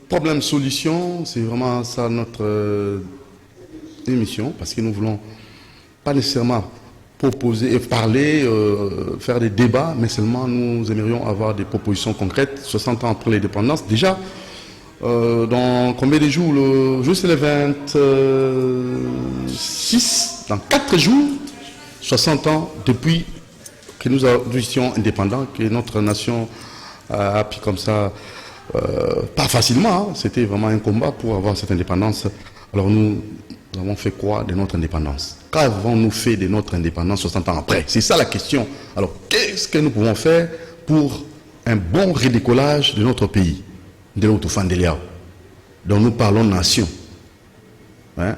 Problème-solution, c'est vraiment ça notre émission, parce que nous voulons pas nécessairement proposer et parler, faire des débats, mais seulement nous aimerions avoir des propositions concrètes. 60 ans après l'indépendance, déjà, dans combien de jours? Le jour c'est le 26, dans 4 jours, 60 ans depuis que nous étions indépendants, que notre nation a appris comme ça, pas facilement, hein. C'était vraiment un combat pour avoir cette indépendance. Alors nous avons fait quoi de notre indépendance? Qu'avons-nous fait de notre indépendance 60 ans après? C'est ça la question. Alors qu'est-ce que nous pouvons faire pour un bon redécollage de notre pays, de notre Fandélia, dont nous parlons nation, hein?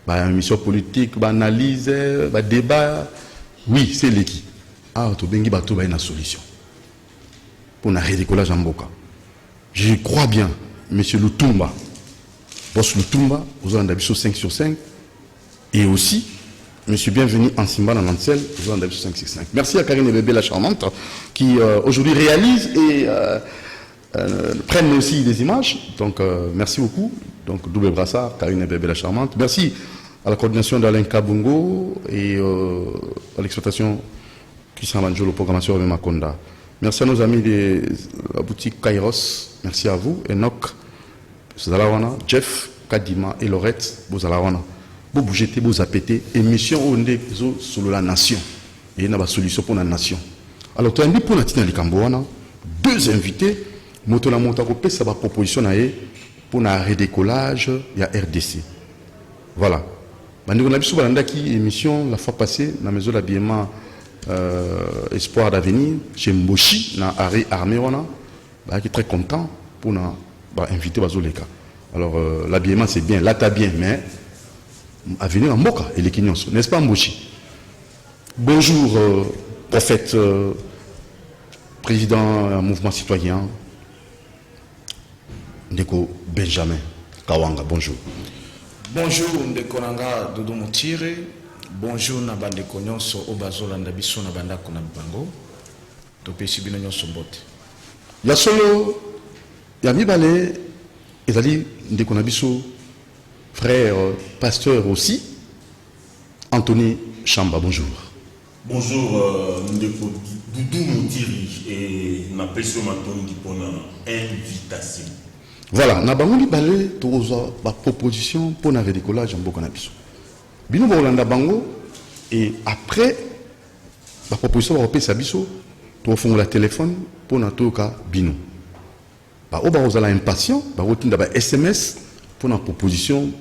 Une mission politique, analyse, débat, oui, c'est l'équipe. Ah, tu as une solution pour un redécollage en Boka. Je crois bien, M. Lutumba, boss Lutumba, vous avez 5 sur 5, et aussi, M. Bienvenu en Simba dans Nansel, vous avez 5 sur 5. Merci à Karine Bébé la charmante, qui aujourd'hui réalise et prennent aussi des images. Donc, merci beaucoup. Donc, double brassard, Karine Bébé la charmante. Merci à la coordination d'Alain Kabungo et à l'exploitation Christian Manjolo, programmation de Makonda. Merci à nos amis de la boutique Kairos. Merci à vous. Enoch, Zalawana, Jeff, Kadima et Lorette, Bozalawana. Vous bougez, vous appétez. Émission où on est sur la nation. Et il y a une solution pour la nation. Alors, tu as dit pour la Tina Likambouana, 2 invités. Moto la Montaropé, ça va proposition pour un redécollage, il y a RDC. Voilà. On a vu sur émission la fois passée, dans la maison d'habillement Espoir d'avenir, chez Mboshi, dans l'armée, qui est très content pour inviter Bazoleka. Alors, l'habillement c'est bien, là t'as bien, mais avenir en Moka et les Kenyans, n'est-ce pas Mboshi? Bonjour, prophète, président mouvement citoyen, Ndeko Benjamin Kawanga, bonjour. Bonjour, Ndekonanga Dodo Motire. Bonjour, Nabande Konyonso, Obazola Ndabiso, Nabanda Konabango. Topesi Bino Nyonso Mbote. Ya solo, ya mibale, ezali Ndekonabiso, frère, pasteur aussi, Anthony Chamba, bonjour. Bonjour, Ndeko Doudou Motiri et ma personne Anthony pour invitation. Voilà, na bango libale toza ba proposition pour un redécollage en Boka na biso. Bino bolanda bango et après la proposition va repérer biso to fond la téléphone pour na toka bino. Ba oba ozala impatient, ba rotinda ba SMS pour na proposition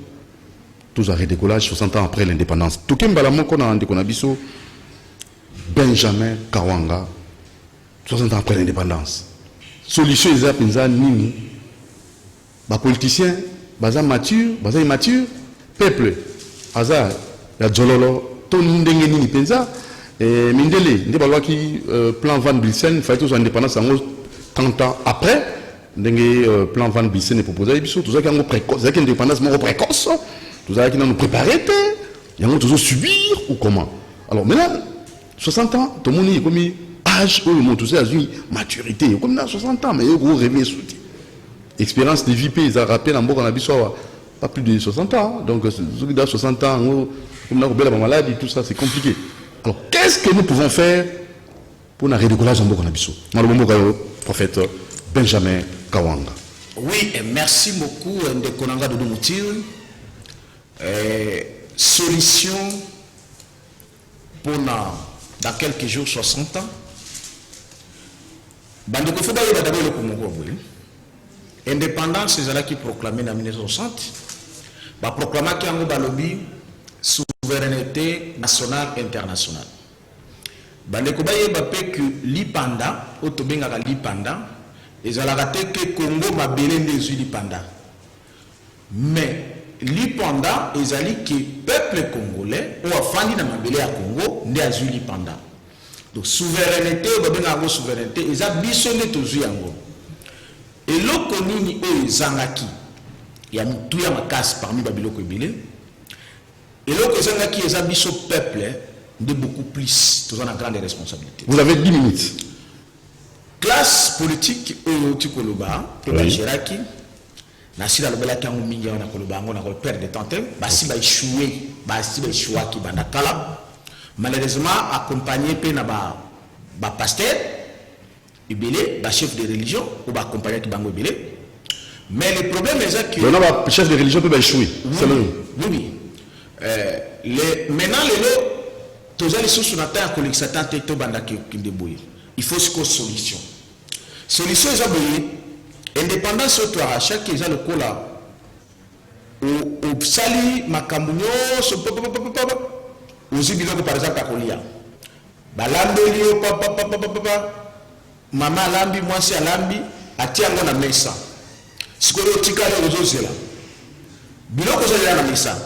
tous un redécollage 60 ans après l'indépendance. Tokemba la moko na ndeko na biso Benjamin Kawanga 60 ans après l'indépendance. Solution eza penza nini? Les politiciens, baza mature, baza immature, peuple, aza ya Djololo, ton ndenge nini penza, mindele, ndé balwa ki plan Van Bilsen, fait tous indépendance en 30 ans après, ndenge plan Van Bilsen est proposé, et puis tout ça qui est précoce, ça qui est indépendance précoce, tout ça qui nous préparer, il y a toujours subir ou comment. Alors maintenant, 60 ans, tout le monde est comme âge, où le monde tout ça a une maturité, comme dans 60 ans, mais il y a un réveil soutien. Expérience de vie, ils ont rappelé en Boka pas plus de 60 ans. Donc, ceux qui ont 60 ans, comme on a la maladie, tout ça, c'est compliqué. Alors, qu'est-ce que nous pouvons faire pour un redécollage en Boka Nabiso? Prophète Benjamin Kawanga. Oui, et merci beaucoup, Ndekonanga Dodo Moutir. Solution pour dans quelques jours 60 ans. Bandeko Foba est d'abord le Congo. Indépendance, c'est cela qui proclamait en 1960. Va proclamer qu'il y a un balobi souveraineté nationale internationale. Bandeko Baye Bapé que l'Ipanda, Otobenga l'Ipanda, et ça l'a raté que Congo va béler les l'Ipanda. Mais l'Ipanda, ils ont dit que le peuple congolais, ou a fandi dans ma bélé à Congo, n'est pas l'Ipanda. Donc souveraineté, souveraineté, ils ont bisonné tous les Yango. Et l'autre nini o zangaki il y a tout ya makas parmi babiloko ebele et l'autre zangaki les biso peuple de beaucoup plus tous en grande responsabilité. Vous avez 10 minutes. classe politique oyo tikoloba to ba Chiraki na sila lobela kango mingi na koloba ngo na ko perdre de temps basi ba échouer basi ba échouer ki banda kala malheureusement accompagné pe na ba pasteur ibélé ba chef de religion ou ba accompagné ki bango ibélé mais le problème est que non ba chef de religion peut ba échouer c'est oui maintenant les lots tous les sous sur la terre que l'exatant to banda ki débrouiller il faut ce solution est abouillée indépendance surtout à chaque qui a le coup là au sali makambuño so aux biloko par exemple à Kolia balambeli papa mama lambi moi c'est lambi atiango na mesa sikolo tikale ozozela biloko zela na mesa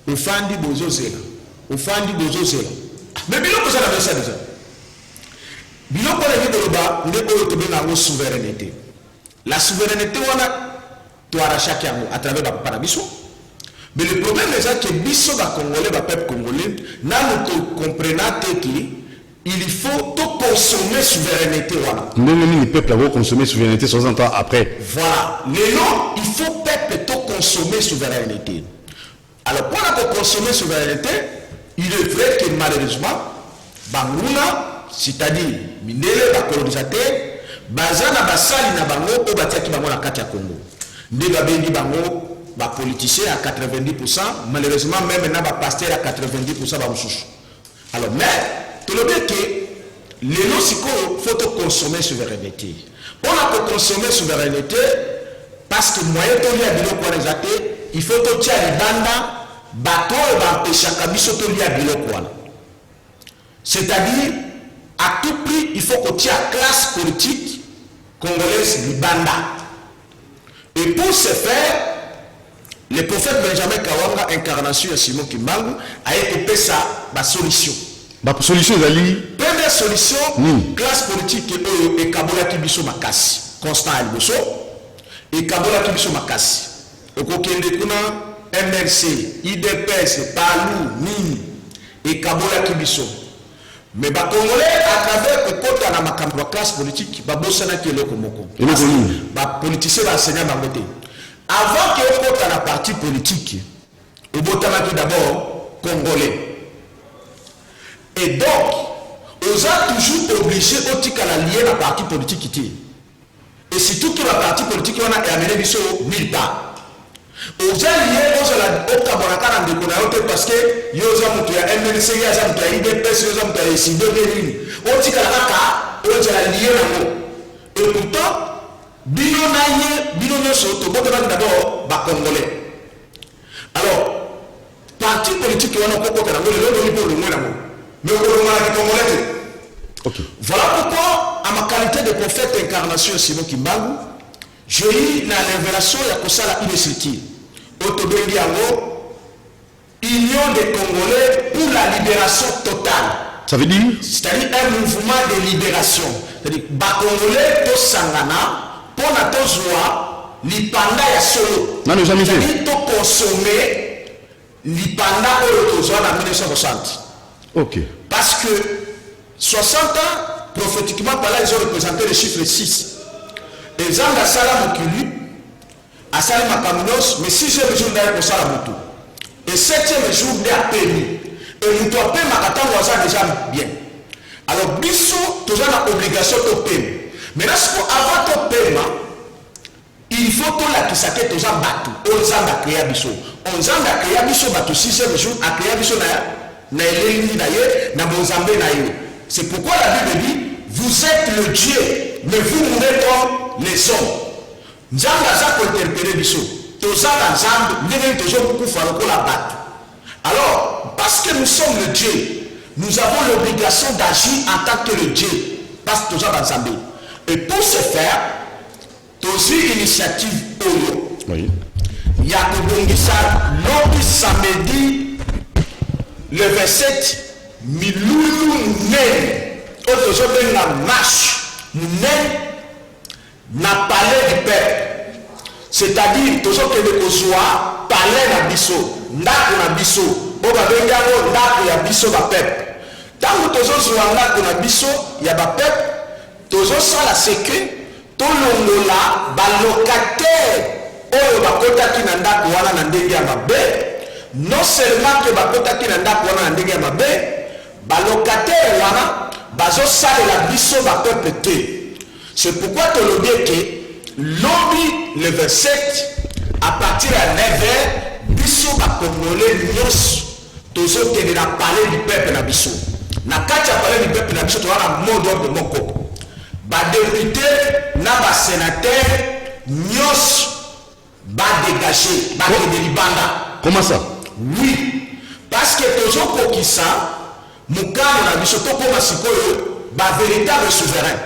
ufandi bozozela mais biloko zela na mesa déjà biloko les vidéos ndeko to benga ngo souveraineté la souveraineté wana to arracher yango à travers la parabiso mais le problème est que biso ba congolais ba peuple congolais na nous comprenons que il faut tout consommer souveraineté wana le peuple va consommer souveraineté 60 ans après voilà mais non il faut peuple tout consommer souveraineté alors pour la consommer souveraineté il est vrai que malheureusement banguna c'est-à-dire mindele ba colonisateur bazana basali na bango o batiaki bango na kati ya Congo ndega bengi bango ba politiciens à 90% malheureusement même na ba pasteur à 90% ba mususu alors mais tout le bien que les lots faut consommer souveraineté on a pour consommer souveraineté parce que moyen to lia biloko wana ezate il faut to tia libanda bato ba peshaka biso to lia biloko wana c'est-à-dire à tout prix, il faut qu'on tire la classe politique congolaise Libanda. Et pour ce faire, le prophète Benjamin Kawanga, incarnation de Simon Kimbangu, a écopé ça, la solution. La solution, première solution, classe politique et Kabola Kibiso Makasi, Constant Alboso, et Kabola Kibiso Makasi. Au Kokende Kuna, MLC, IDPS, Palou, Nini, et Kabola Kibiso. Mais les Congolais, à travers le côté de la classe politique, ils ont les politiciens enseignants. Avant que le côté de la partie politique, ils ont d'abord Congolais. Et donc, ils ont toujours obligé de lier la partie politique. Et surtout que la partie politique, on a amené nulle part. Aux alliés, aux camarades de Konaote parce que Yosa Moutia, MNC, Yosa Moutia, IDPS, Yosa Moutia, ici, deux lignes. On dit qu'à la CACA, on dit à lier la et pourtant, Binonaye, Soto, d'abord, Congolais. Alors, parti politique, on a beaucoup de mais on a Congolais. Voilà pourquoi, à ma qualité de prophète incarnation Simon Kimbangu, j'ai eu la révélation de Kosala Initiative. Union des Congolais pour la libération totale. Ça veut dire? C'est-à-dire un mouvement de libération. C'est-à-dire que les Congolais, tous sangana, pour la joie, l'ipanda ya solo. Non, jamais fait. C'est-à-dire tous consommer l'ipanda en 1960. Ok. Parce que 60 ans, prophétiquement, par là, ils ont représenté le chiffre 6. Et Zanga Salam Okulu, à Salim Makamunos, mais 6e jour d'ailleurs pour Salamutu. Et 7e jour d'ailleurs permis. Et nous doit payer Makatan Waza déjà bien. Alors, Bissot, toujours la obligation de payer. Mais là, avant de paiement, il faut que la Kisake toujours battu. On s'en a créé Bissot. On s'en a créé Bissot battu 6e jour, à créé Bissot na Eleni d'ailleurs, na Mozambique d'ailleurs. C'est pourquoi la Bible dit, vous êtes le Dieu, mais vous mourrez comme les hommes. Nzanga za ko interpeller biso. Toza na Nzambe, ndenge tozo kufa lokola bato. Alors, parce que nous sommes le Dieu, nous avons l'obligation d'agir en tant que le Dieu. Parce que toza na Nzambe. Et pour ce faire, tozi initiative Oyo. Oui. Il y a que Bongisa, l'autre samedi, le 27, Miloulou Nen. Tozo ben la marche. Nen. Na palais du peuple, c'est-à-dire toujours que le soit palais na biso, ndako na biso, o ba benga ngo ndako ya biso ba peuple. Tant que toujours soit ndako na biso ya ba peuple, toujours ça la sécu, tout le monde là, locataire, oyo bakota ki na ndako wana na ndenge ya mabe, non seulement que bakota ki na ndako wana na ndenge ya mabe, locataire wana bazo sale la biso ba peuple te. C'est pourquoi tu le dis que lobby le 27 à partir à 9h biso ba congolais nyos tozo tene na parler du peuple na biso. Na kati ya parler du peuple na biso to wana mot d'ordre moko. Ba député na ba sénateur nyos ba dégager ba de libanda. Comment ça? Oui, parce que toujours pour qui ça mukano na biso to koma sikoyo ba véritable souverain.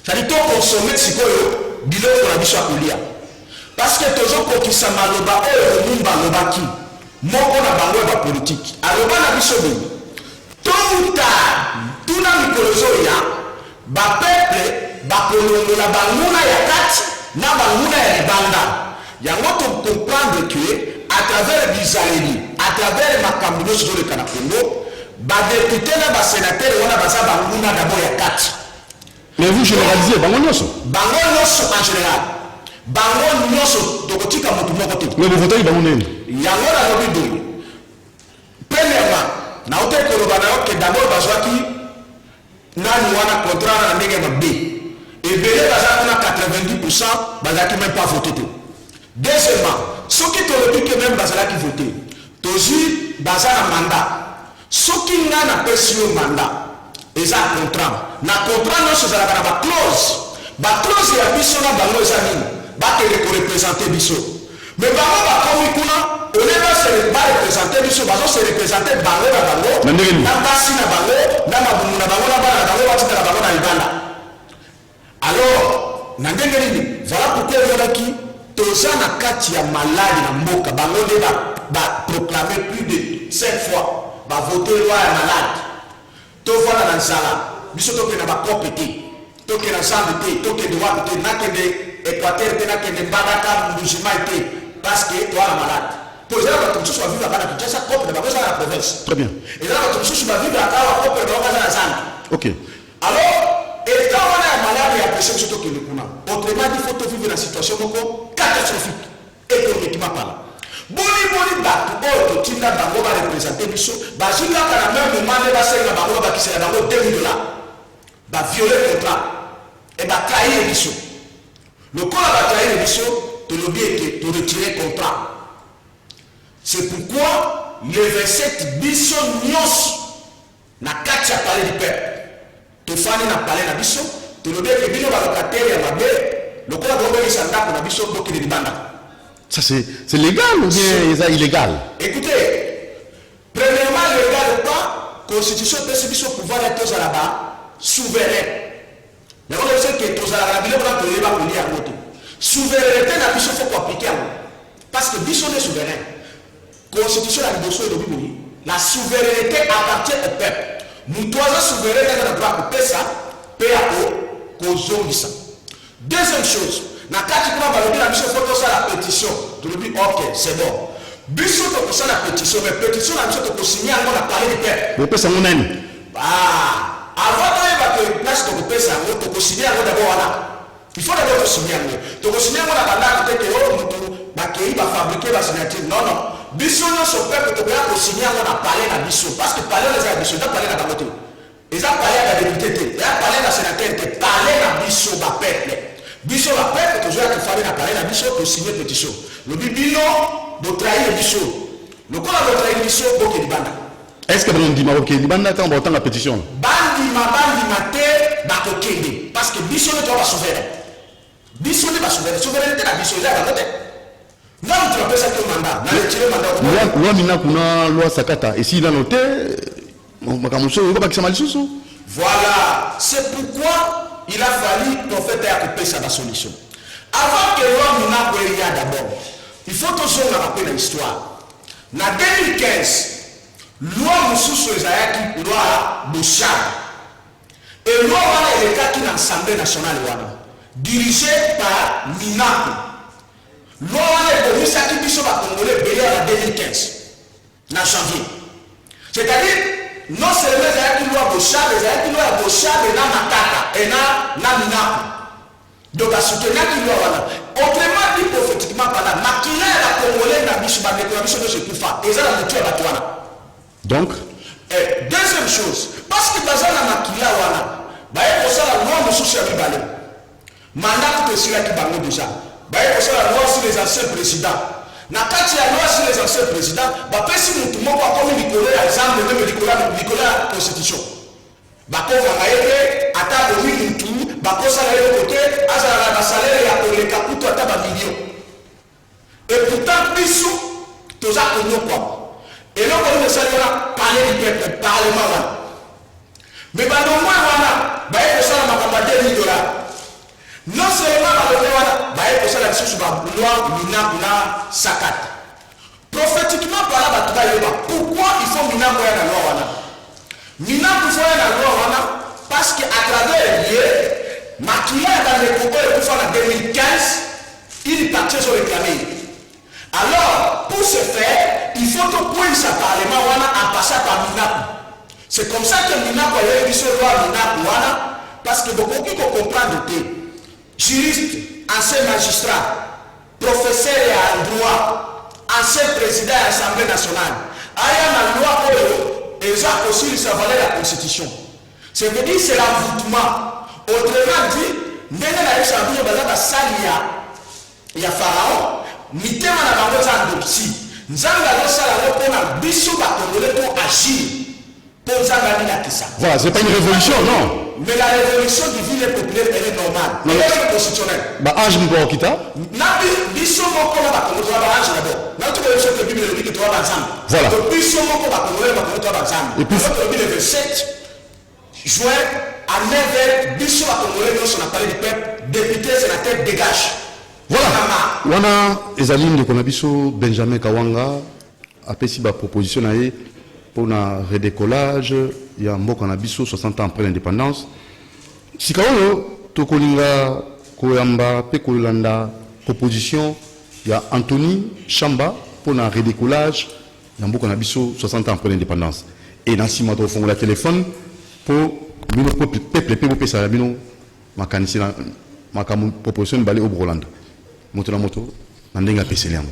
C'est-à-dire to consommer sikoyo biloko na biso akolia. Parce que toujours pour qui ça maloba oyo mumba lobaki moko na bango ba politique. Aloba na biso bini. Tout tuna mikolozo ya ba peuple ba kolongola banguna ya kati na banguna ya libanda. Yango to comprendre que à travers Bizareli, à travers makambo sur le Congo, ba député na ba sénateur wana baza banguna d'abord ya kati. Mais vous généralisez bango nyonso. Bango nyonso en général. Bango nyonso tokotika motu moko te. Mais vous votez bango nini? Yango na lobi do. Premièrement, na ote koloba na que d'abord bazwaki nani wana contrat na ndenge ba B. Et belé baza na 90% bazaki même pas voté. Deuxièmement, ceux qui te le disent que même bazala qui voté, toujours bazala mandat. Ceux qui n'ont pas le mandat, ils ont un contrat. Na contrat non c'est la clause. La clause est à biso na bango examine. Ba te représenter biso. Mais bango ba komi kuna, on est là c'est pas représenter biso, bazo c'est représenter bango na bango. Na basi na bango, na mabumu na bango na bana na bango ba tika na bango na Uganda. Alors, na ndenge nini? Voilà pourquoi on a qui toza na kati ya maladi na mboka bango nde ba proclamer plus de 5 fois ba voter loi ya malade to voilà na nzala biso to pena ba kopete to ke na zambe te to ke de wa te na ke de Équateur te na ke de Mbadaka Mbujima te parce que toi la malade pour ça ba tout soit vivre à Bana ça cop de ba ça la province. Très bien. Et là ba tout soit vivre à Kawa cop de ba na zana. OK. Alors et quand on est malade il y a personne surtout que le kuna. Autrement il faut vivre dans situation moko catastrophique économiquement parlant. Boni bato oyo tinda bango ba représenter biso ba zinga kana même moment ne ba senga bango ba kisela bango $2,000 ba violer contrat et ba trahir biso. Le corps ba trahir biso to lobi que to retirer contrat. C'est pourquoi le 27 biso nyos na kati ya parler du peuple. To fani na parler na biso to lobi que bino ba locataire ya mabe le corps ba ngeli sanda na biso boki de banda. Ça c'est légal ou bien c'est illégal? Écoutez, premièrement, légal ou pas, constitution peut se pouvoir être tous à là-bas, souverain. Mais on sait que tous à la ville, on peut pas venir à côté. Souveraineté n'a plus faut appliquer à nous. Parce que Bisson est souverain. Constitution la Bible est le la souveraineté appartient au peuple. Nous trois souverains dans le droit de paix ça, paix à cause de ça. Deuxième chose. Na kati kuna balobi na biso faut ça la pétition. Tu lui dis OK, c'est bon. Biso to ça la pétition, mais pétition na biso to signer encore la parler de paix. Le paix ça mon ami. Ah, avant de va que place to paix ça to signer encore d'abord là. Il faut d'abord signer. To signer encore la banda peut que oh mutu ba kei ba fabriquer ba signature. Non non. Biso no so peuple to ba signer encore la parler na biso parce que parler les biso da parler na bangoto. Ils ont parlé à la député, ils ont parlé à la sénateur, parler na biso ba peuple. Biso la peuple toujours à faire na parler na biso pour signer pétition. Le bibino de trahir biso. Le quoi de trahir biso pour que libanda. Est-ce que on dit Maroc libanda quand on la pétition? Bandi mate ba kokende parce que biso ne doit pas souverain. Biso ne pas souverain. Souveraineté la biso là côté. Non, tu appelles ça que mandat. Na retirer mandat. Loi mina kuna loi sakata et si la noté makamuso ko bakisa malisusu. Voilà, c'est pourquoi il a fallu prophète à couper sa solution. Avant que l'homme n'a pas d'abord, il faut toujours rappeler l'histoire. En 2015, l'homme sous Isaïaki, loi Bouchard, et l'homme a été qui dans l'Assemblée nationale, dirigé par Minaku. L'homme a été qui sont Congolais en 2015, en janvier. C'est-à-dire, non seulement ezalaki loi bochabe, ezalaki loi ya bochabe na matata et na minaku. Donc asoutenaki loi wana. Autrement dit prophétiquement par là, makila ya Congolais na biso ba ndeko na biso nyonso ekufa. Eza na mutu ya bato wana. Donc deuxième chose, parce que baza na makila wana, baye kosala loi mosusu ya mibale. Mandat tout esilaki bango déjà. Baye kosala loi sur les anciens présidents. Na kati ya loi sur les anciens présidents, bapesi mutu moko akomi likolo ya nzambe meme likolo ya constitution. Bakovanga ye ata bomi mutu bakosala ye kote azala na salaire ya koleka kutu ata bamillion. Et pourtant biso toza konyokwa. eloko oyo esalaka palais du peuple parlement wana mais balongwe wana baye kosala makambo ya $2 000. Non seulement balongwe wana baye kosala lisusu baloi minaku na sakate. Prophétiquement par là bato bayeba pourquoi il faut minaku ya na loi wana. Minaku fo ya na loi wana parce que à travers lié makila ya bandeko oyo ekufa na 2015 ili partie so réclamé. Alors, pour ce faire, il faut que pour ce parlement à passer par Minaku. C'est comme ça que Minaku a eu ce loi Minaku parce que beaucoup qui comprennent que juriste, ancien magistrat, professeur en droit, ancien président de l'Assemblée nationale, ayant la loi et ça aussi ça valait la constitution. C'est-à-dire c'est l'envoûtement. Autrement dit, il y a Pharaon. Mitema na bango za ndopsi nzanga losala lopona biso ba congolais pour agir pour nzanga na kisa. Voilà, c'est pas une révolution, non. Mais la révolution divine et populaire elle est normale. Elle est constitutionnelle. Ba ange mbo kita. Na biso moko na ba congolais ba ange d'abord. Na tout le chose que Bible dit que toi ba nzanga. Voilà. Donc biso moko ba congolais ba nzanga. Et puis le 27 juin à 9h biso ba congolais nous on a parlé du peuple député sénateur dégage. Voilà. Wana ezali ndeko na biso Benjamin Kawanga apesi ba proposition na ye pour na redécollage ya mboka na biso 60 ans après l'indépendance. Sika oyo tokolinga koyamba pe kolanda proposition ya Anthony Chamba pour na redécollage ya mboka na biso 60 ans après l'indépendance. Et na sima to fongola téléphone pour bino peuple pe pesa bino makanisi na makamu proposition balé au Rolanda. Moto na moto nandenga peseliam.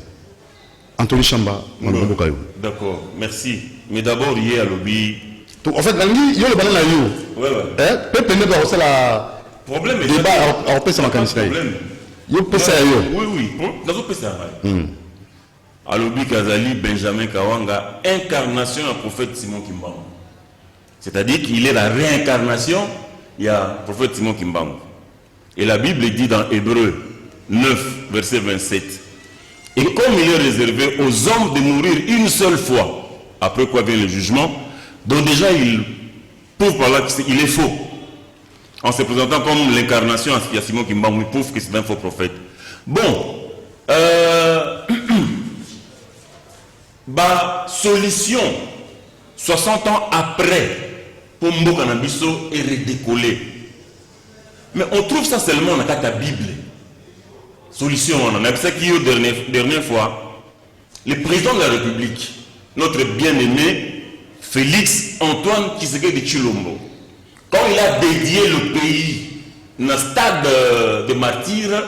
Anthony Chamba mboka yo. D'accord, merci. Mais d'abord hier à lobby. En fait langi yo le banana yo. Ouais ouais. Peuple ne doit aussi la problème est débat en pesa makanisi. Yo pesa yo. Oui oui, nazo pesa. À lobby Kazali Benjamin Kawanga, incarnation du prophète Simon Kimbangu. C'est-à-dire qu'il est la réincarnation il y a prophète Simon Kimbangu. Et la Bible dit dans Hébreu 9, verset 27. Et comme il est réservé aux hommes de mourir une seule fois, après quoi vient le jugement, donc déjà il prouve par là qu'il est faux. En se présentant comme l'incarnation à Simon Kimbangu, il prouve que c'est un faux prophète. Bon, solution, 60 ans après, pour Mboka Nabiso est redécollé. Mais on trouve ça seulement dans la Bible. Solution, on a vu ça qui dernière fois, le président de la République, notre bien-aimé Félix Antoine Tshisekedi Tshilombo, quand il a dédié le pays dans le stade de martyrs,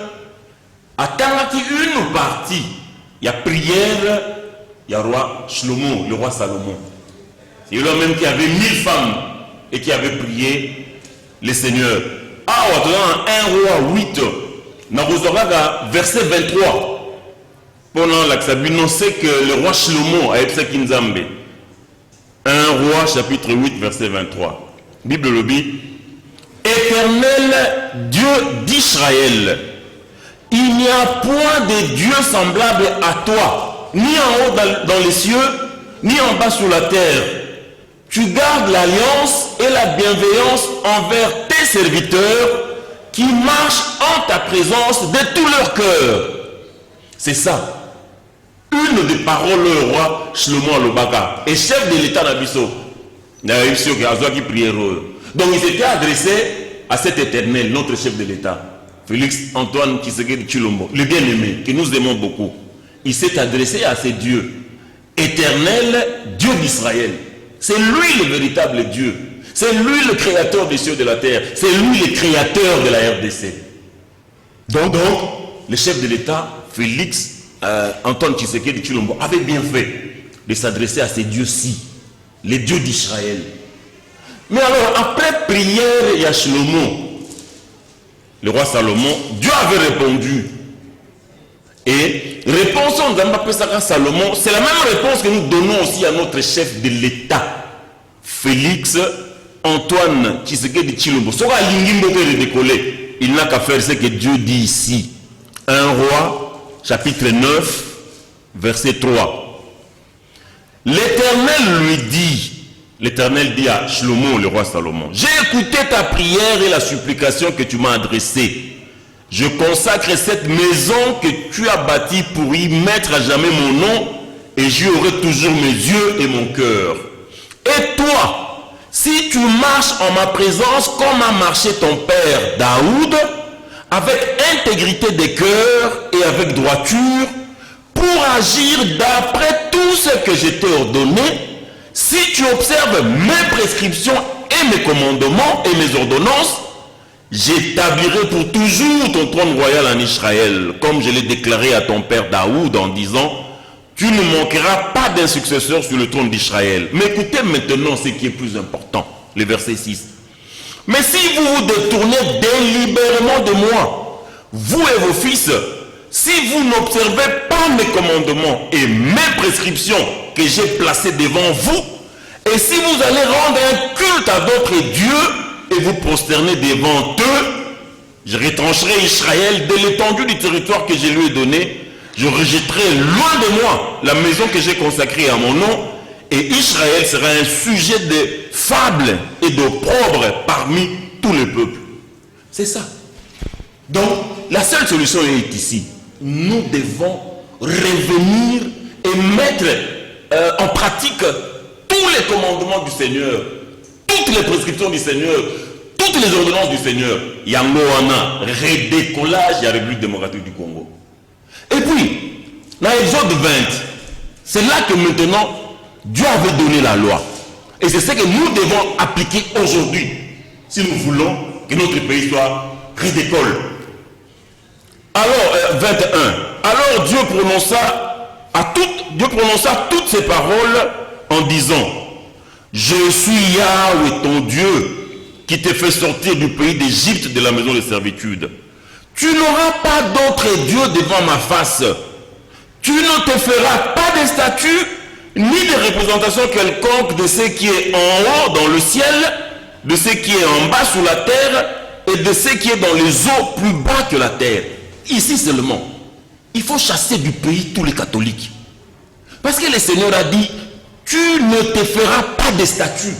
attendant une partie, il y a prière, il y a roi Shlomo, le roi Salomon. C'est lui-même qui avait 1000 femmes et qui avait prié le Seigneur. Ah, on a 1 roi 8. Verset 23. Pendant l'Axabi, on sait que le roi Shlomo a été Kinzambe. 1 roi chapitre 8 verset 23. Bible le dit. Éternel Dieu d'Israël, il n'y a point de Dieu semblable à toi, ni en haut dans les cieux, ni en bas sur la terre. Tu gardes l'alliance et la bienveillance envers tes serviteurs qui marchent en ta présence de tout leur cœur. C'est ça. Une des paroles du roi Shlomo Alobaka et chef de l'État d'Abisso. Donc il s'était adressé à cet éternel, notre chef de l'État, Félix Antoine Tshisekedi Tshilombo, le bien-aimé, que nous aimons beaucoup. Il s'est adressé à ces dieux. Éternel, Dieu d'Israël. C'est lui le véritable Dieu. C'est lui le créateur des cieux et de la terre. C'est lui le créateur de la RDC. Donc le chef de l'État, Félix Antoine Tshisekedi Tshilombo, avait bien fait de s'adresser à ces dieux-ci, les dieux d'Israël. Mais alors, après prière et à Shlomo, le roi Salomon, Dieu avait répondu. Et réponse en Zambapesaka Salomon, c'est la même réponse que nous donnons aussi à notre chef de l'État, Félix Antoine Tshisekedi Tshilombo. Il n'a qu'à faire ce que Dieu dit ici. 1 Roi, chapitre 9, verset 3. L'Éternel lui dit, l'Éternel dit à Shlomo, le roi Salomon, j'ai écouté ta prière et la supplication que tu m'as adressée. Je consacre cette maison que tu as bâtie pour y mettre à jamais mon nom, et j'y aurai toujours mes yeux et mon cœur. Et toi, si tu marches en ma présence comme a marché ton père Daoud, avec intégrité des cœurs et avec droiture, pour agir d'après tout ce que je t'ai ordonné, si tu observes mes prescriptions et mes commandements et mes ordonnances, j'établirai pour toujours ton trône royal en Israël, comme je l'ai déclaré à ton père Daoud en disant, tu ne manqueras pas d'un successeur sur le trône d'Israël. Mais écoutez maintenant ce qui est plus important, le verset 6. Mais si vous vous détournez délibérément de moi, vous et vos fils, si vous n'observez pas mes commandements et mes prescriptions que j'ai placées devant vous, et si vous allez rendre un culte à d'autres dieux et vous prosterner devant eux, je retrancherai Israël de l'étendue du territoire que je lui ai donné, je rejetterai loin de moi la maison que j'ai consacrée à mon nom, et Israël sera un sujet de fable et d'opprobre parmi tous les peuples. C'est ça. Donc, la seule solution est ici. Nous devons revenir et mettre en pratique tous les commandements du Seigneur, toutes les prescriptions du Seigneur, toutes les ordonnances du Seigneur. Yangoana, redécollage, il y a la République démocratique du Congo. Et puis, dans Exode 20, c'est là que maintenant, Dieu avait donné la loi. Et c'est ce que nous devons appliquer aujourd'hui, si nous voulons que notre pays soit redécolle. Alors, 21. Alors Dieu prononça toutes ces paroles en disant, je suis Yahweh ton Dieu, qui te fait sortir du pays d'Égypte de la maison de servitude. Tu n'auras pas d'autre Dieu devant ma face. Tu ne te feras pas de statue, ni de représentation quelconque de ce qui est en haut dans le ciel, de ce qui est en bas sous la terre, et de ce qui est dans les eaux plus bas que la terre. Ici seulement, il faut chasser du pays tous les catholiques. Parce que le Seigneur a dit, tu ne te feras pas de statues.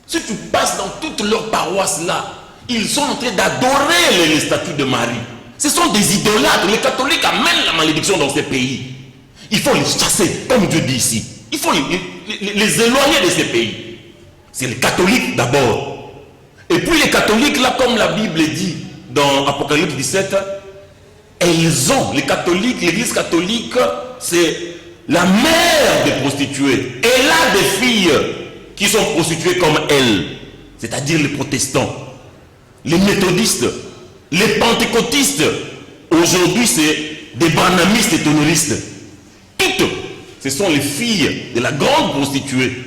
Si tu passes dans toutes leurs paroisses là, ils sont en train d'adorer les statues de Marie. Ce sont des idolâtres. Les catholiques amènent la malédiction dans ces pays. Il faut les chasser, comme Dieu dit ici. Il faut les éloigner de ces pays. C'est les catholiques d'abord. Et puis les catholiques là, comme la Bible dit dans Apocalypse 17, les catholiques, l'église catholique, c'est la mère des prostituées. Elle a des filles qui sont prostituées comme elle, c'est-à-dire les protestants, les méthodistes, les pentecôtistes. Aujourd'hui, c'est des barnamistes et tonneristes. Toutes, ce sont les filles de la grande prostituée.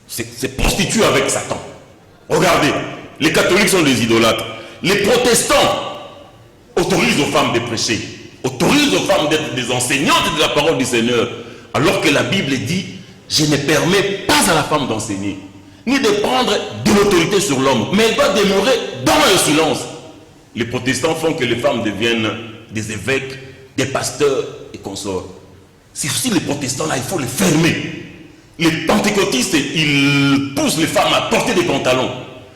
C'est prostituée avec Satan. Regardez, les catholiques sont des idolâtres. Les protestants autorisent aux femmes de prêcher, autorisent aux femmes d'être des enseignantes de la parole du Seigneur, alors que la Bible dit, je ne permets pas à la femme d'enseigner, ni de prendre de l'autorité sur l'homme, mais elle doit demeurer dans le silence. Les protestants font que les femmes deviennent des évêques, des pasteurs et consorts. C'est aussi les protestants là, il faut les fermer. Les pentecôtistes, ils poussent les femmes à porter des pantalons,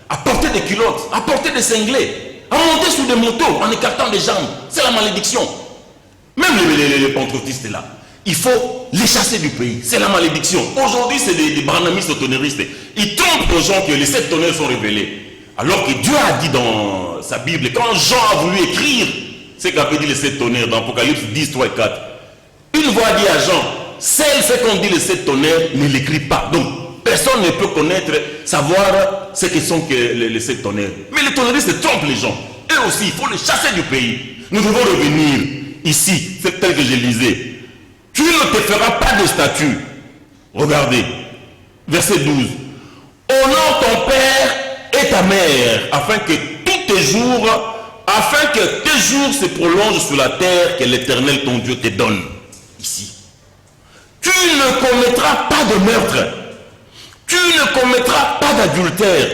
à porter des culottes, à porter des cinglés, à monter sur des motos en écartant des jambes. C'est la malédiction. Même les pentecôtistes là, il faut les chasser du pays. C'est la malédiction. Aujourd'hui, c'est des barnamistes tonneristes. Ils trompent aux gens que les 7 tonnerres sont révélés. Alors que Dieu a dit dans sa Bible, quand Jean a voulu écrire ce qu'avait dit les 7 tonnerres dans Apocalypse 10, 3 et 4, une voix dit à Jean, celle ce qu'on dit les 7 tonnerres, ne l'écrit pas. Donc, Personne ne peut connaître, savoir ce que sont les 7 tonnerres. Mais les tonnerristes trompent les gens. Eux aussi, il faut les chasser du pays. Nous devons revenir ici, c'est tel que je lisais. Tu ne te feras pas de statue. Regardez, verset 12. Honore ton père et ta mère, afin que tes jours se prolongent sur la terre que l'Éternel ton Dieu te donne. Ici. Tu ne commettras pas de meurtre. Tu ne commettras pas d'adultère.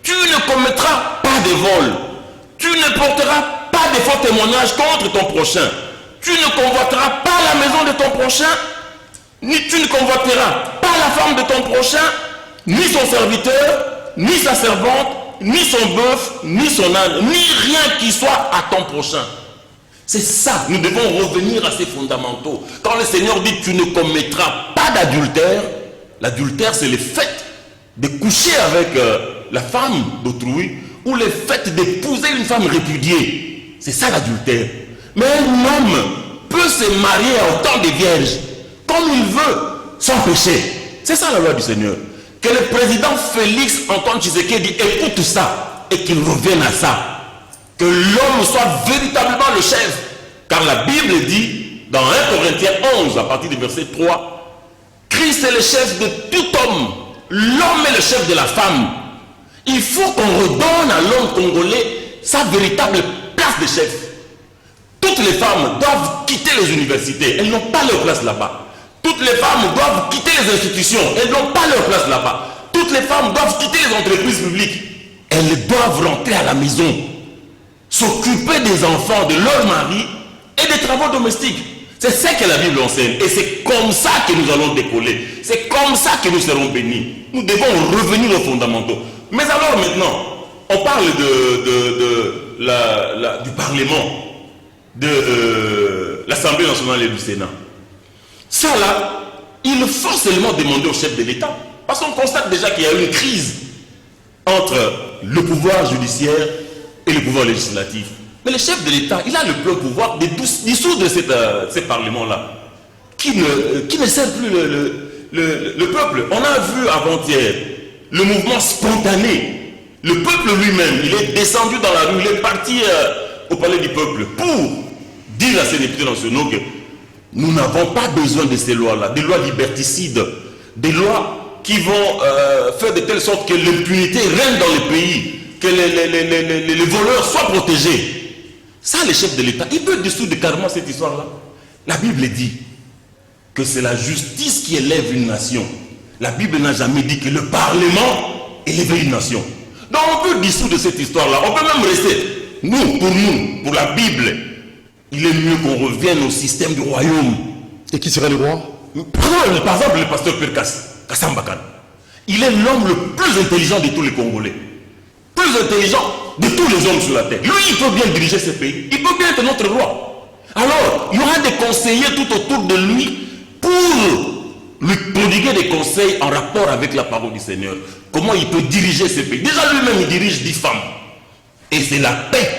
Tu ne commettras pas de vol. Tu ne porteras pas de faux témoignages contre ton prochain. Tu ne convoiteras pas la maison de ton prochain, ni tu ne convoiteras pas la femme de ton prochain, ni son serviteur, ni sa servante, ni son bœuf, ni son âne, ni rien qui soit à ton prochain. C'est ça, nous devons revenir à ces fondamentaux. Quand le Seigneur dit tu ne commettras pas d'adultère, l'adultère c'est le fait de coucher avec la femme d'autrui ou le fait d'épouser une femme répudiée. C'est ça l'adultère. Mais un homme peut se marier à autant de vierges comme il veut, sans péché. C'est ça la loi du Seigneur. Que le président Félix Antoine Tshisekedi écoute ça et qu'il revienne à ça. Que l'homme soit véritablement le chef. Car la Bible dit, dans 1 Corinthiens 11, à partir du verset 3, Christ est le chef de tout homme. L'homme est le chef de la femme. Il faut qu'on redonne à l'homme congolais sa véritable place de chef. Toutes les femmes doivent quitter les universités. Elles n'ont pas leur place là-bas. Toutes les femmes doivent quitter les institutions. Elles n'ont pas leur place là-bas. Toutes les femmes doivent quitter les entreprises publiques. Elles doivent rentrer à la maison, s'occuper des enfants, de leur mari et des travaux domestiques. C'est ça que la Bible enseigne. Et c'est comme ça que nous allons décoller. C'est comme ça que nous serons bénis. Nous devons revenir aux fondamentaux. Mais alors maintenant, on parle du Parlement, de l'Assemblée nationale et du Sénat. Ça là, il faut seulement demander au chef de l'État. Parce qu'on constate déjà qu'il y a une crise entre le pouvoir judiciaire et le pouvoir législatif. Mais le chef de l'État, il a le plein pouvoir de dissoudre ce Parlement-là, qui ne sert plus le peuple. On a vu avant-hier le mouvement spontané. Le peuple lui-même, il est descendu dans la rue, il est parti au palais du peuple pour dire à ses députés nationaux que nous n'avons pas besoin de ces lois-là, des lois liberticides, des lois qui vont faire de telle sorte que l'impunité règne dans le pays, que les voleurs soient protégés. Ça, le chef de l'État, il peut dissoudre carrément cette histoire-là. La Bible dit que c'est la justice qui élève une nation. La Bible n'a jamais dit que le Parlement élève une nation. Donc on peut dissoudre cette histoire-là. On peut même rester. Nous, pour la Bible, il est mieux qu'on revienne au système du royaume. Et qui serait le roi? Par exemple, le pasteur Pierre Kassambakan. Il est l'homme le plus intelligent de tous les Congolais. Plus intelligent de tous les hommes sur la terre. Lui, il peut bien diriger ce pays. Il peut bien être notre roi. Alors, il y aura des conseillers tout autour de lui pour lui prodiguer des conseils en rapport avec la parole du Seigneur. Comment il peut diriger ce pays. Déjà, lui-même, il dirige 10 femmes. Et c'est la paix,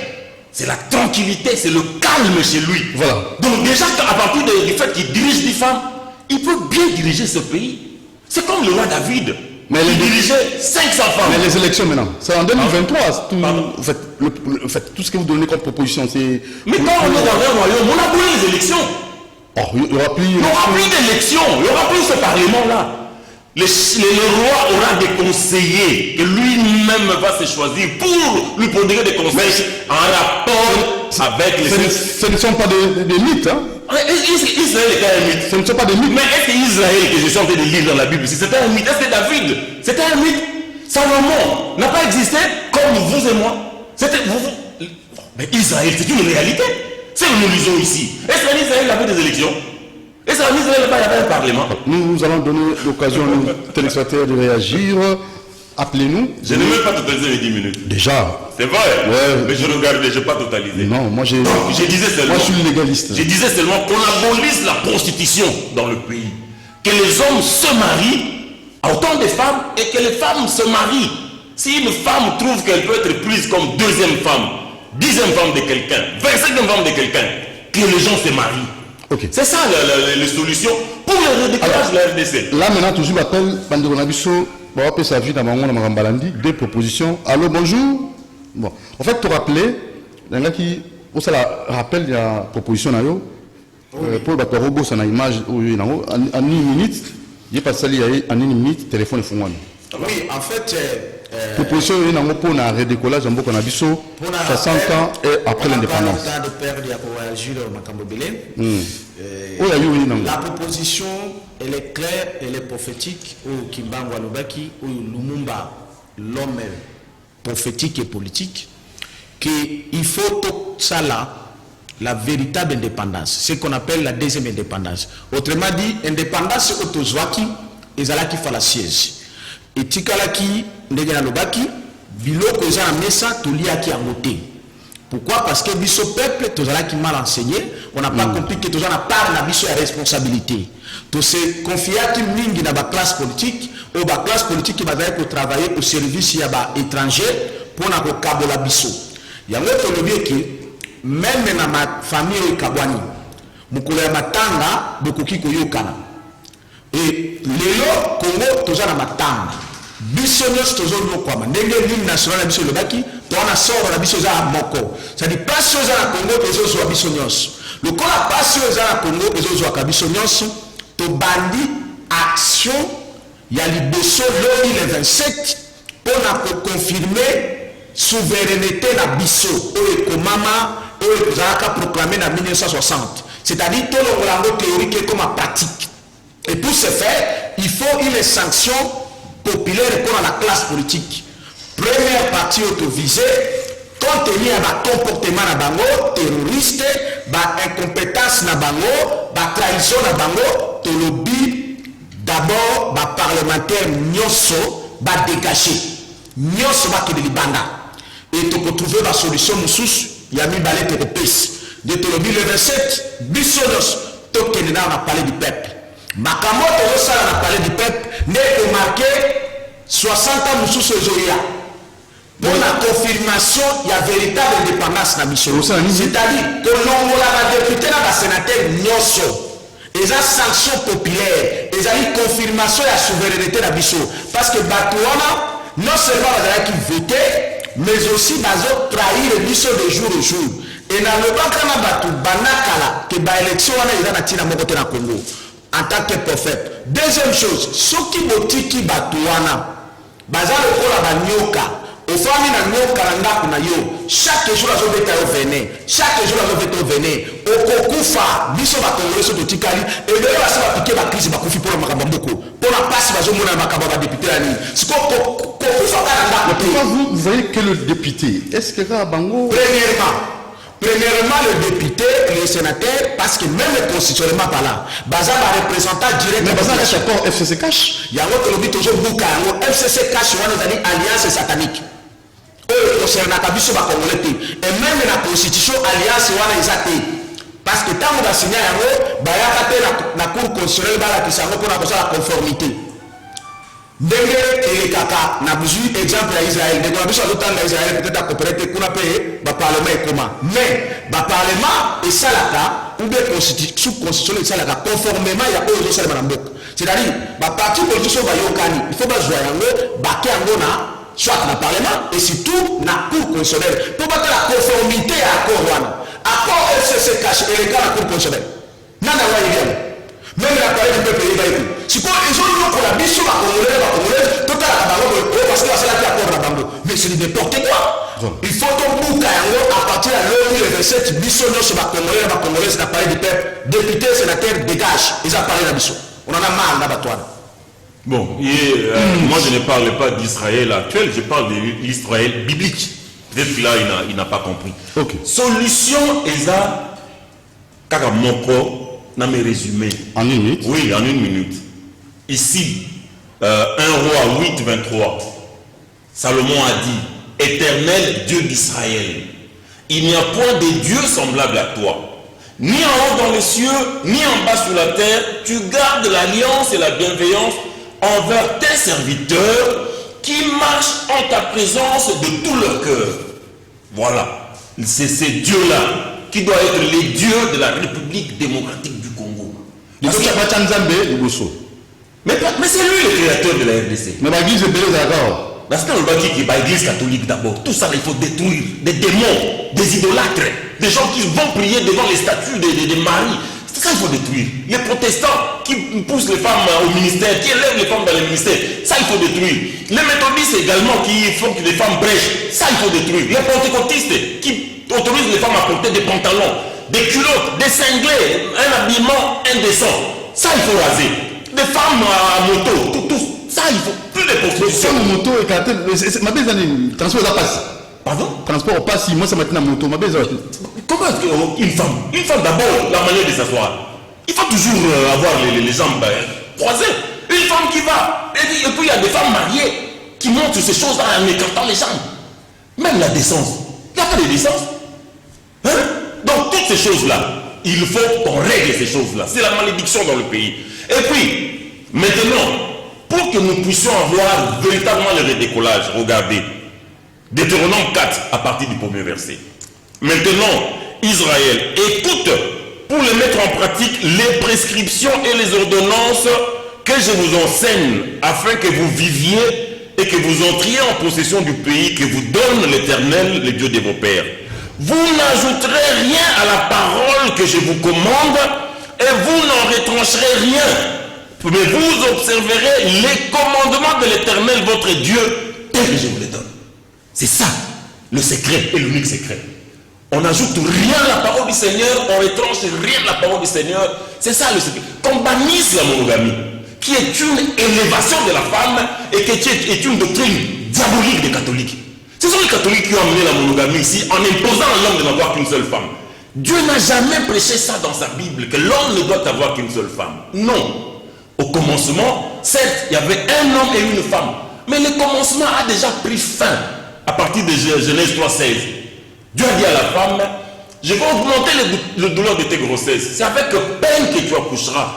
c'est la tranquillité, c'est le calme chez lui. Voilà. Donc déjà, à partir du fait qu'il dirige 10 femmes, il peut bien diriger ce pays. C'est comme le roi David. Mais il dirigeait 500 femmes. Mais les élections maintenant, c'est en 2023. Tout ce que vous donnez comme proposition, c'est... Mais quand on est dans un royaume, on a plus les élections. Oh, il n'y aura plus d'élections. Il n'y aura plus ce Parlement-là. Le roi aura des conseillers que lui-même va se choisir pour lui prodiguer des conseils en rapport avec les... Ce ne sont pas des mythes, hein? Israël était un mythe. Ce ne sont pas des mythes. Mais est-ce que Israël que je suis en train de lire dans la Bible, c'était un mythe? Est-ce que David, c'était un mythe? Salomon n'a pas existé comme vous et moi. C'était vous. Mais Israël, c'est une réalité. C'est que nous lisons ici. Est-ce qu'Israël avait des élections? Est-ce qu'Israël avait un parlement? Nous allons donner l'occasion aux téléspectateurs de réagir. Appelez-nous. Je n'ai même pas totalisé les 10 minutes. Déjà. C'est vrai. Ouais. Mais je regardais, je n'ai pas totalisé. Non, moi je disais seulement. Moi je suis légaliste. Je disais seulement qu'on abolisse la prostitution dans le pays. Que les hommes se marient à autant de femmes et que les femmes se marient. Si une femme trouve qu'elle peut être prise comme deuxième femme, 10e femme de quelqu'un, 25e femme de quelqu'un, que les gens se marient. Ok. C'est ça les solutions pour le redécollage de la RDC. Là maintenant, toujours l'appel, Bandeko Nabiso, on va sa vie dans Marambalandi, deux propositions. Allô, bonjour. Bon, en fait, tu rappelais, il y en a qui, on se rappelle de la proposition, pour le robot, c'est une image, en une minute, il est passé en une minute, téléphone est fondé. Oui, en fait, proposition est pour un redécollage en Boko Nabiso, 60 ans et après l'indépendance. La proposition, elle est claire, elle est prophétique. Au Kimbangu Alobaki, au Lumumba, l'homme prophétique et politique, qu'il faut tout ça là, la véritable indépendance, ce qu'on appelle la deuxième indépendance. Autrement dit, indépendance autozwaki, et zalaki fallacieuses. Et tikalaki, ndege na lobaki, biloko eza na mesa, toliaki en côté. Pourquoi? Parce que biso peuple, tous qui mal enseigné, on n'a pas compris que tous na part na biso la responsabilité. Tous se confier à qui mingi na ba classe politique, ou ba classe politique qui va pour travailler au service ya ba étranger pour na ko kabola biso. Yango to lobi que même na ma famille kabwani, mukolo ya matanga bokoki koyokana. Et lelo Congo tous na matanga. Biso nyos tozo lokwama ndenge l'hymne national na biso lobaki to na soro na biso za moko ça dit pas chose na Congo tozo zo biso nyos le kola pas chose na Congo tozo zo ka biso nyos to bandi action ya liboso loni le 27 pour na confirmer souveraineté na biso et komama et zaka proclamer en 1960 c'est-à-dire tout le langue théorique comme pratique et pour ce faire il faut une sanction populaire pour la classe politique. Première partie autovisée, compte tenu de la comportement na bango, terroriste, ba incompétence na bango, ba trahison na bango, to lobby d'abord ba parlementaire nyoso ba dégager. Nyoso ba ke de libanda. Et to retrouver la solution mususu, ya mi balé te repes. De to lobby le 27, bisonos to ke na parler du peuple. Makamoto ça na parler du peuple n'est marqué 60 ans mususu ezoya pour la confirmation il y a véritable indépendance na biso c'est-à-dire que l'ongola va député na ba sénateur nyoso et ça sanction populaire et ça confirmation la souveraineté na biso parce que batuana non seulement va qui voter mais aussi bazo trahir biso de jour au jour et na le bakana batu banakala que ba élection wana eza na tina moko te na Congo en tant que prophète. Deuxième chose, ceux qui botiki batuana, baza lokola banyoka, au fami na nyoka na ndaku na yo, chaque jour azo beta yo vene, chaque jour azo beta yo vene, okokufa, biso ba congolais so totikali, et de là ça va piquer la crise ba kufi pour makamba mboko. Pour la passe bazo mona makamba ba député la ni. C'est kokufa ka ndaku. Pourquoi vous voyez que le député, est-ce que ça bango Premièrement, le député, le sénateur, parce que même le constitutionnellement par là, Baza va représentant direct. Mais Baza reste encore FCC cash. Il y a un autre lobby toujours bouka, FCC cash, on a dit alliance satanique. Eux, concernant Kabiso Bakomolete. Et même la constitution, alliance, on a exaté. Parce que tant qu'on a signé un mot, la cour constitutionnelle, qui s'en pour la conformité. Ndenge et kaka na besoin exemple à Israël de na biso autant d'Israël peut-être à coopérer qu'on a payé ba parlement et comment mais ba parlement et salaka ou bien constitution et salaka conformément ya aux salama na mboka c'est-à-dire ba parti politique va yokani il faut ba joyango ba kengo na soit na parlement et surtout na cour constitutionnelle pour battre la conformité à accord wana accord FCC caché et les cas la cour constitutionnelle nana wa yéliam même la parole du peuple va écouter. Si quoi ils ont dit qu'on a mis sur la Congolais, tout à la parce que c'est là qui accorde la bande. Mais c'est n'importe quoi. Il faut qu'on boucle à partir de l'heure 27 bisonno sur la Congolais, c'est l'appareil du peuple. Député, sénateur, dégage. Ils ont parlé d'Abisso. On en a marre là-bas. Bon, moi je ne parle pas d'Israël actuel, je parle de l'Israël biblique. Peut-être que là il n'a pas compris. Okay. Solution est ça, car mon corps. Dans mes résumés. En une minute? Oui, en une minute. Ici, 1 Roi 8, 23, Salomon a dit, Éternel Dieu d'Israël, il n'y a point de Dieu semblable à toi. Ni en haut dans les cieux, ni en bas sur la terre, tu gardes l'alliance et la bienveillance envers tes serviteurs qui marchent en ta présence de tout leur cœur. Voilà, c'est ces dieux-là qui doit être les dieux de la République démocratique du Congo. Mais c'est lui le créateur de la RDC. Mais l'église est belle d'accord. Parce que l'église catholique d'abord, tout ça il faut détruire. Des démons, des idolâtres, des gens qui vont prier devant les statues des maris. C'est ça qu'il faut détruire. Les protestants qui poussent les femmes au ministère, qui élèvent les femmes dans les ministères, ça il faut détruire. Les méthodistes également qui font que les femmes brèchent, ça il faut détruire. Les pentecôtistes qui autorisent les femmes à porter des pantalons, des culottes, des cinglés, un habillement indécent, ça il faut raser. Des femmes à moto, tout ça il faut plus de prostitution. Moto et cartel, ma besoin transport à passe. Pardon? Transport au passe, moi ça maintenant moto, ma besoin. Comment est-ce qu'une femme d'abord, la manière de s'asseoir, il faut toujours avoir les jambes croisées. Une femme qui va, et puis il y a des femmes mariées qui montrent ces choses-là en écartant les jambes. Même la décence. Il n'y a pas de décence. Hein? Donc toutes ces choses-là, il faut qu'on règle ces choses-là. C'est la malédiction dans le pays. Et puis, maintenant, pour que nous puissions avoir véritablement le redécollage, regardez, Deutéronome 4 à partir du premier verset. Maintenant, Israël, écoute pour les mettre en pratique les prescriptions et les ordonnances que je vous enseigne afin que vous viviez et que vous entriez en possession du pays que vous donne l'Éternel, le Dieu de vos pères. Vous n'ajouterez rien à la parole que je vous commande et vous n'en retrancherez rien. Mais vous observerez les commandements de l'Éternel, votre Dieu, tel que je vous les donne. C'est ça, le secret et l'unique secret. On n'ajoute rien à la parole du Seigneur, on retranche rien à la parole du Seigneur. C'est ça le secret. Qu'on bannisse la monogamie, qui est une élévation de la femme et qui est une doctrine diabolique des catholiques. Ce sont les catholiques qui ont amené la monogamie ici en imposant à l'homme de n'avoir qu'une seule femme. Dieu n'a jamais prêché ça dans sa Bible, que l'homme ne doit avoir qu'une seule femme. Non. Au commencement, certes, il y avait un homme et une femme. Mais le commencement a déjà pris fin à partir de Genèse 3,16. Dieu a dit à la femme, je vais augmenter le douleur de tes grossesses. C'est avec peine que tu accoucheras.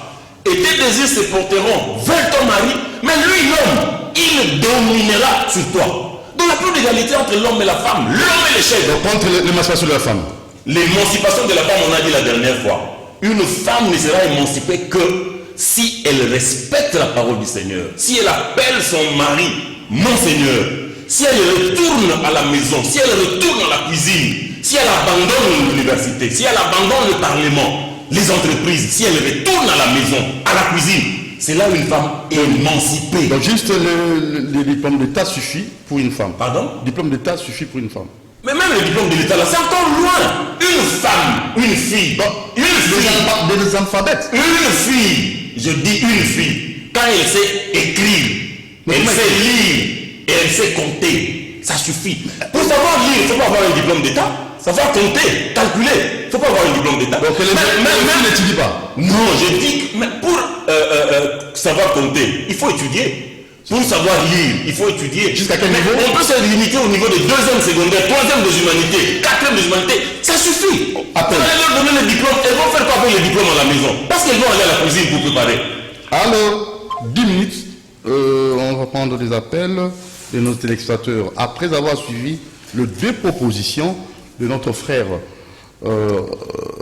Et tes désirs se porteront vers ton mari, mais lui, l'homme, il dominera sur toi. Donc il n'y a plus d'égalité entre l'homme et la femme. L'homme est le chef. Contre l'émancipation de la femme. L'émancipation de la femme, on a dit la dernière fois. Une femme ne sera émancipée que si elle respecte la parole du Seigneur. Si elle appelle son mari, mon Seigneur. Si elle retourne à la maison, si elle retourne à la cuisine, si elle abandonne l'université, si elle abandonne le parlement, les entreprises, si elle retourne à la maison, à la cuisine, c'est là une femme émancipée. Donc juste le diplôme d'État suffit pour une femme. Pardon? Le diplôme d'État suffit pour une femme. Mais même le diplôme de l'État, là, c'est encore loin. Une femme, une fille, Des alphabets. une fille, je dis une fille, quand elle sait écrire, elle sait lire, et elle sait compter, ça suffit. Pour savoir lire, il ne faut pas avoir un diplôme d'État. Savoir compter, calculer, il ne faut pas avoir un diplôme d'État. Donc même n'étudie pas. Non, je dis que pour savoir compter, il faut étudier. Pour savoir lire, il faut étudier. Jusqu'à quel niveau? On peut se limiter au niveau de 2e secondaire, 3e des humanités, 4e des humanités. Ça suffit. Appel. Vous allez leur donner le diplôme. Elles vont faire quoi avec le diplôme à la maison? Parce qu'elles vont aller à la cuisine pour préparer. Alors, 10 minutes, on va prendre des appels de nos téléspectateurs. Après avoir suivi les 2 propositions de notre frère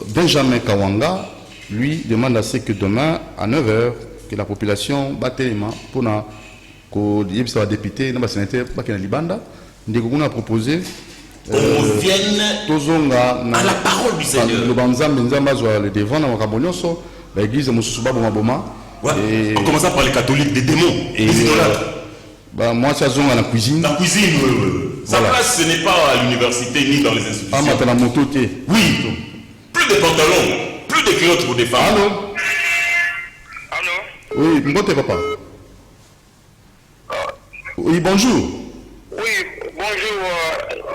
Benjamin Kawanga, lui demande à ce que demain, à 9h, que la population batte les mains pour que soit député, dans le sénateur, pas qu'il y ait Libanda, nous a proposé qu'on revienne à la parole du Seigneur. Le devant dans le l'église ouais. En commençant par les catholiques, des démons, des idolâtres. Moi, ça zone à la cuisine. La cuisine, oui. Sa place, ce n'est pas à l'université ni dans les institutions. Ah, mais la moto, oui. Plus de pantalons, plus de culottes pour des femmes. Allô? Allô? Oui, bonjour papa. Oui, bonjour. Oui, bonjour.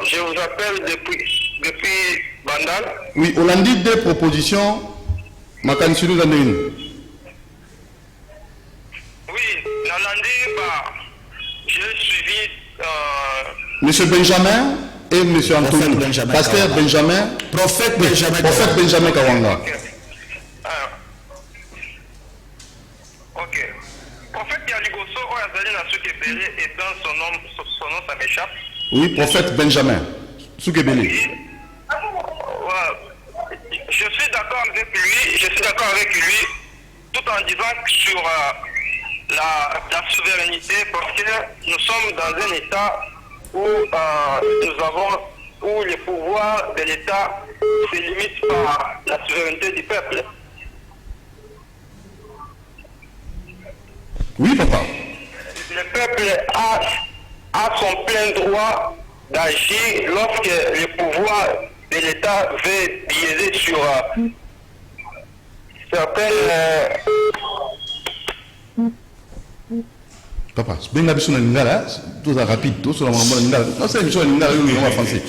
Je vous appelle depuis Bandal. Oui, on a dit 2 propositions. Ma candidature nous en donne une. Oui, Nalandi, j'ai suivi. Monsieur Benjamin et Monsieur Anthony. Pasteur Benjamin. Prophète Benjamin. Prophète Benjamin Kawanga. Ok. Ok. Prophète Yaligoso, Oyazali Nasukebele, et dans son nom, ça m'échappe. Oui, prophète Benjamin. Soukebele. Ouais. avec lui, tout en disant sur la souveraineté, parce que nous sommes dans un État où où les pouvoirs de l'État se limitent par la souveraineté du peuple. Oui, papa. Le peuple a son plein droit d'agir lorsque le pouvoir de l'État veut biaiser sur certaines... Papa, c'est bien l'émission de Lingala, tout ça rapide, tout sur la maman de Lingala. Non, c'est l'émission de Lingala, oui, on va français.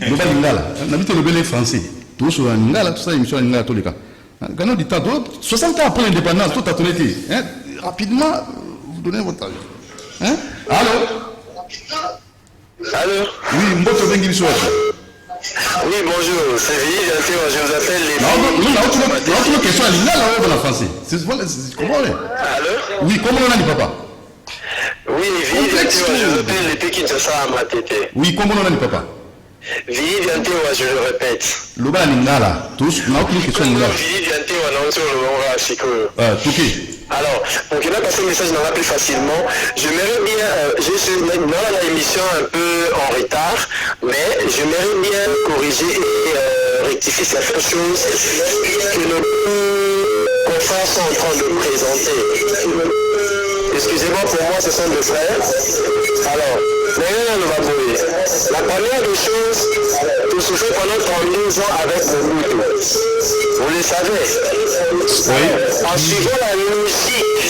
Le bas Lingala, on habite le bel français. Tout sur la Lingala, tout ça, l'émission de Lingala, tous les cas. Quand on dit tant, 60 ans après l'indépendance, tout a tourné. Rapidement, vous donnez votre avis. Hein? Allô? Allô? Oui, Mboto Bengi Bissouet. Oui, bonjour, c'est Vili, je vous appelle les... Non, autre question à Lingala, on va en français. C'est comment? Allô? Oui, comment on a dit, papa? Oui, Vili, je vous appelle les Pékin-Sassa à ma tête. Oui, comment on a dit, papa? Vili, je le répète. Le bas Lingala, tous, on a aucune question à Lingala. Vili, non, sur le moment, c'est que... Touké. Alors, pour qu'il ait passé le message plus facilement, j'aimerais bien, je suis maintenant à l'émission un peu en retard, mais j'aimerais bien corriger et rectifier certaines choses que nos confrères sont en train de présenter. Excusez-moi, pour moi, ce sont deux frères. Alors, la première des choses, tout se fait pendant 32 ans avec Mobutu. Vous le savez. Oui. En suivant la logique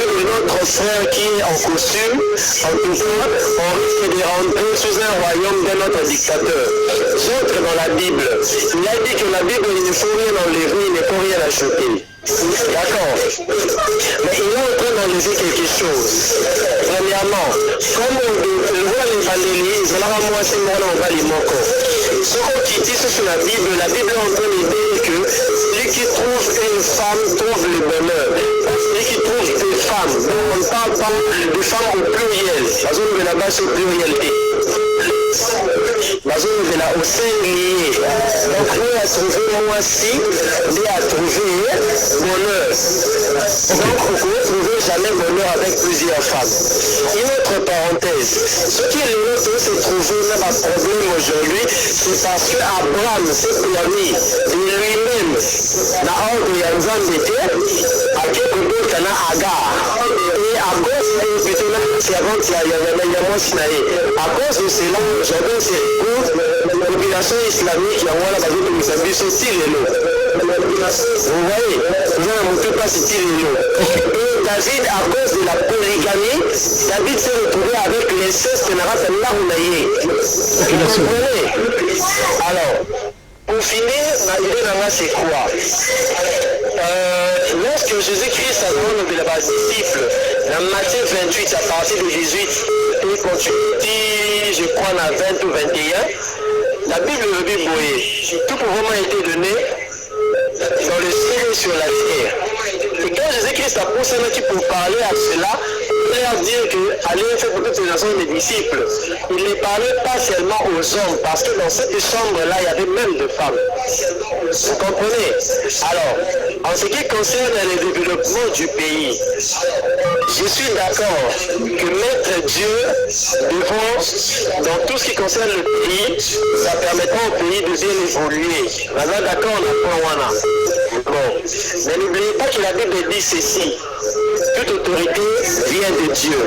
de notre frère qui est en costume, en tout cas, on risque de rentrer sous un royaume d'un autre dictateur. J'entre dans la Bible. Il a dit que la Bible, il ne faut rien enlever, il ne faut rien acheter. D'accord. Mais il est en train d'enlever quelque chose. Premièrement, comme on voit les bandeliers, ils ont la moitié de on va les manquer. Ce qu'on quitte sur la Bible est en train de dire que celui qui trouve une femme trouve le bonheur. Celui qui trouve des femmes, on ne parle pas de femmes au pluriel. La zone de la base au plurialité. La zone de la au singulier. Donc, lui a trouvé moi aussi, lui a trouvé bonheur. Donc, vous ne pouvez trouver jamais bonheur avec plusieurs femmes. Une autre parenthèse. Ce qui est le nôtre se trouver dans un problème aujourd'hui, c'est parce que Abraham s'est permis de lui-même, dans l'ordre de Yanzan d'été, à quelque chose qu'il y a Agar. Et à cause de à cause de cela, aujourd'hui, c'est pour la population islamique, il y a un peu de Mozambique, c'est style et l'eau. Vous voyez, vous ne pouvez pas citer les lots. Et David, à cause de la polygamie, David s'est retrouvé avec l'inceste là où il est. Vous comprenez? Alors, pour finir, ma idée c'est quoi? Lorsque Jésus-Christ a demandé de la disciple, dans Matthieu 28 à partir de 18, et quand tu dis, je crois, à 20 ou 21, la Bible veut dire tout pouvoir a été donné dans le ciel et sur la terre. Et quand Jésus-Christ a poussé pour parler à cela, il a dit que allez faire pour toutes les nations des disciples. Il ne parlait pas seulement aux hommes, parce que dans cette chambre-là, il y avait même des femmes. Vous comprenez? Alors, en ce qui concerne le développement du pays, je suis d'accord que mettre Dieu devant dans tout ce qui concerne le pays, ça permettra au pays de bien évoluer. Maintenant, d'accord, on a pas Wana. Bon. Mais n'oubliez pas que la Bible dit ceci. Toute autorité vient de Dieu.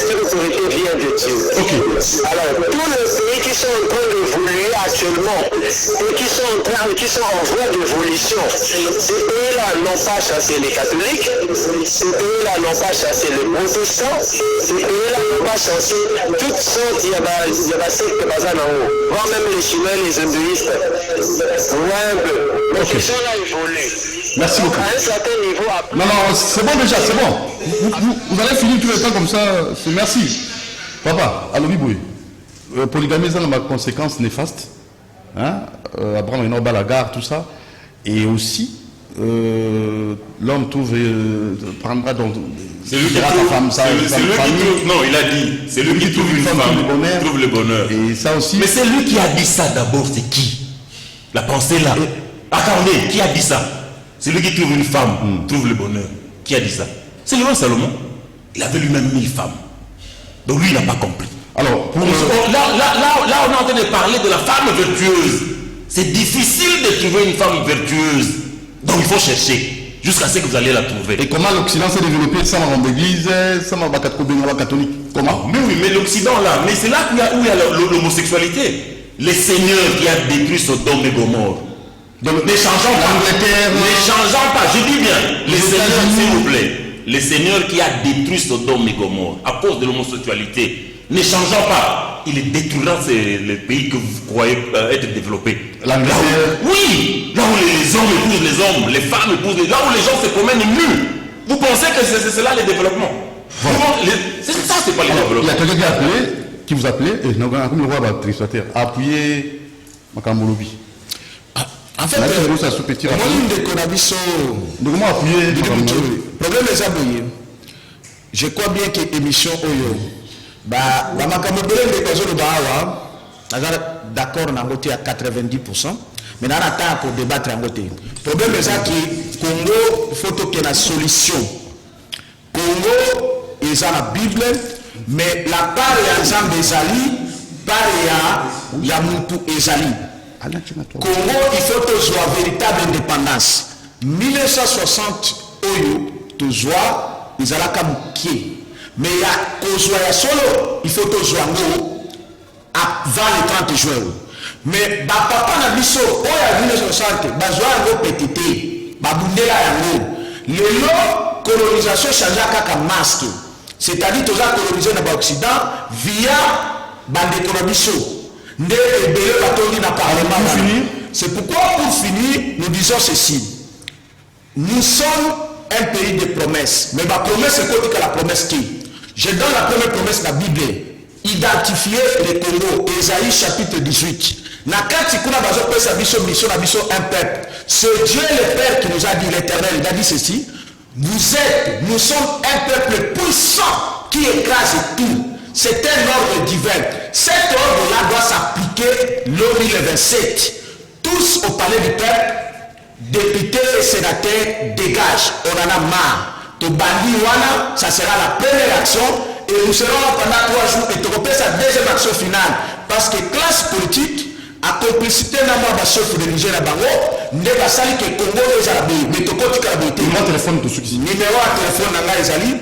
Toute autorité vient de Dieu. Okay. Alors, tous les pays qui sont en train d'évoluer actuellement et qui sont en voie d'évolution, ces pays-là n'ont pas chassé les catholiques, ces pays-là n'ont pas chassé les protestants, ces pays-là n'ont pas chassé toutes sortes, il y a sectes bazar en haut, voire même les Chinois, les hindouistes. Ouais, un peu. Mais ces gens-là évoluent. Merci beaucoup. À un certain niveau, après... Non, c'est bon déjà, c'est bon. Vous allez finir tout le temps comme ça. Merci. Papa, Alobi Boué. Polygamie, ça a ma conséquence néfaste. Hein? Abraham et la gare, tout ça. Et aussi, l'homme prendra donc. C'est lui qui trouve sa famille. Non, il a dit. C'est lui qui trouve une femme, trouve le bonheur. Et ça aussi. Mais c'est lui qui a dit ça d'abord, c'est qui? La pensée là. Attendez, qui a dit ça? Celui qui trouve une femme trouve le bonheur. Qui a dit ça? C'est le roi Salomon. Il avait lui-même 1000 femmes. Donc lui, il n'a pas compris. Alors, pour Là, on est en train de parler de la femme vertueuse. C'est difficile de trouver une femme vertueuse. Donc il faut chercher jusqu'à ce que vous allez la trouver. et comment l'Occident s'est développé sans la église, sans la catholique? Comment? Mais oui, mais l'Occident là, mais c'est là où il y a l'homosexualité. Les seigneurs qui ont détruit Sodome et Gomorre. Donc ne changeons pas. L'Angleterre, Ne changeons pas, je dis bien. Les seigneurs, États-Unis. s'il vous plaît. Les seigneurs qui ont détruit Sodome et Gomorre à cause de l'homosexualité. Ne changeons pas. Il détruira les pays que vous croyez être développés. L'Angleterre. Oui, là où les hommes épousent les hommes, les femmes épousent les... Là où les gens se promènent nus. Vous pensez que c'est cela le développement? C'est ça, c'est pas le Il y développement. a quelqu'un qui a appelé, qui vous appelait, et comme le roi Baptiste a appuyé Makamolobi. En fait, Là, ça se petit moi, rappel. une des Konabiso, Donc, comment appuyer Makamolobi? le problème est abouillé. Je crois bien que l'émission Oyo, Makamobele de Kazo Bahawa, d'accord, on a voté à 90%, mais on attend pour débattre en voté. Le problème est que Congo, il faut qu'il y ait une solution. Congo, ils ont la Bible, mais la part est ensemble des alliés, part est Yamutu Ezali. Congo, il faut toujours une véritable indépendance. 1960, Oyo, toujours, ils ont la Kamoukie. Mais il y a solo, il faut toujours avant le 30 juin. Mais papa n'a vu ça, en 1960, bazoa un petit, babundela yango. Le colonisation changeait comme masque. C'est-à-dire que nous avons colonisé dans l'Occident via Bandekorobiso. C'est pourquoi, pour finir, nous disons ceci. Nous sommes un pays de promesses. Mais ma promesse, c'est quoi que la promesse qui? Je donne la première promesse de la Bible. Identifier le Congo. Ésaïe chapitre 18. Un peuple. C'est Dieu le Père qui nous a dit, l'Éternel, il a dit ceci. Nous sommes un peuple puissant qui écrase tout. C'est un ordre divin. Cet ordre-là doit s'appliquer l'an 2027. Tous au palais du peuple, députés et sénateurs, dégagent. On en a marre. Ça sera la première action et nous serons là pendant 3 jours et tu repères sa deuxième action finale. Parce que classe politique, à complicité dans ma chef religieux à Bango, n'est pas ça que Congo les Arabes, mais tu continues à habiter. Numéro de téléphone de ceux qui Numéro de téléphone dans Ezali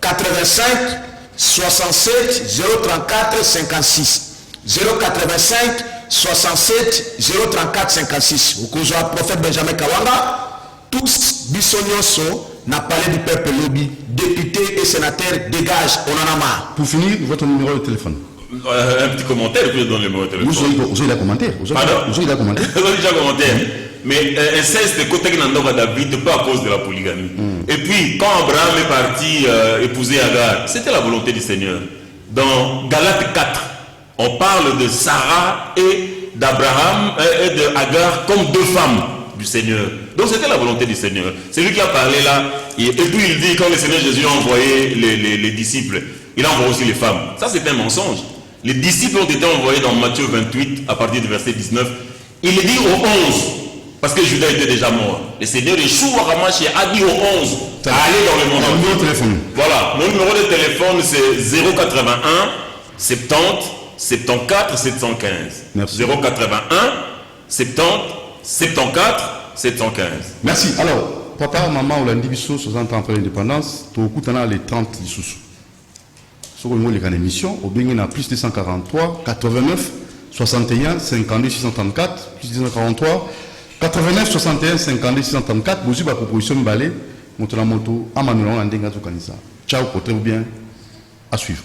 85 67 034 56 085 67 034 56. Au cours du prophète Benjamin Kawanga, tous bisognoso n'a parlé du peuple lobby, députés et sénateurs, dégage, on en a marre. Pour finir, votre numéro de téléphone. Un petit commentaire et puis je donne le numéro de téléphone. Vous avez la commentaire. Pardon? Vous avez la commentaire. Vous avez déjà commentaire. Mais inceste côté que David, pas à cause de la polygamie. Et puis, quand Abraham est parti épouser Agar, c'était la volonté du Seigneur. Dans Galates 4, on parle de Sarah et d'Abraham et de Agar comme 2 femmes du Seigneur. Donc c'était la volonté du Seigneur. C'est lui qui a parlé là. Et puis il dit, quand le Seigneur Jésus a envoyé les disciples, il a envoyé aussi les femmes. Ça c'est un mensonge. Les disciples ont été envoyés dans Matthieu 28, à partir du verset 19. Il est dit aux 11, parce que Judas était déjà mort. Le Seigneur Yeshua Hamashi a dit aux 11, allez dans le monde. Le numéro de téléphone. Voilà, mon numéro de téléphone c'est 081 70 74 715. Merci. 081 70 74 715. Merci. Alors, papa, maman, on a dit 60 ans après l'indépendance, tu as les 30 sous. Sur le mot de l'émission, au Bénin, on a plus de 143, 89, 61, 52, 634, plus de 243, 89, 61, 52, 634, vous avez la proposition de balai, monte la moto, à Manuel, on a un dégat au Canisa. Ciao, portez-vous bien, à suivre.